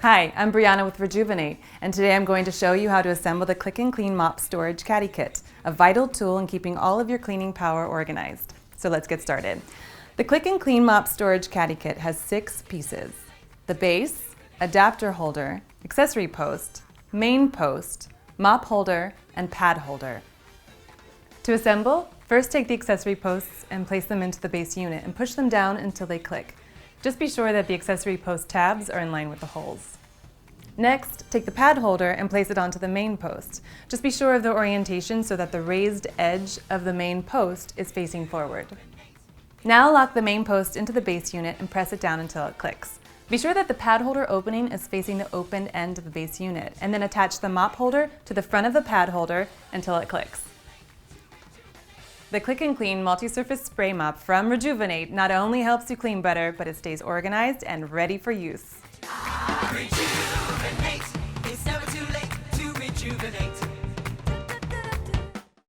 Hi, I'm Brianna with Rejuvenate, and today I'm going to show you how to assemble the Click and Clean Mop Storage Caddy Kit, a vital tool in keeping all of your cleaning power organized. So let's get started. The Click and Clean Mop Storage Caddy Kit has 6 pieces: the base, adapter holder, accessory post, main post, mop holder, and pad holder. To assemble, first take the accessory posts and place them into the base unit and push them down until they click. Just be sure that the accessory post tabs are in line with the holes. Next, take the pad holder and place it onto the main post. Just be sure of the orientation so that the raised edge of the main post is facing forward. Now lock the main post into the base unit and press it down until it clicks. Be sure that the pad holder opening is facing the opened end of the base unit, and then attach the mop holder to the front of the pad holder until it clicks. The Click and Clean Multi-Surface Spray Mop from Rejuvenate not only helps you clean better, but it stays organized and ready for use. Rejuvenate. It's never too late to rejuvenate.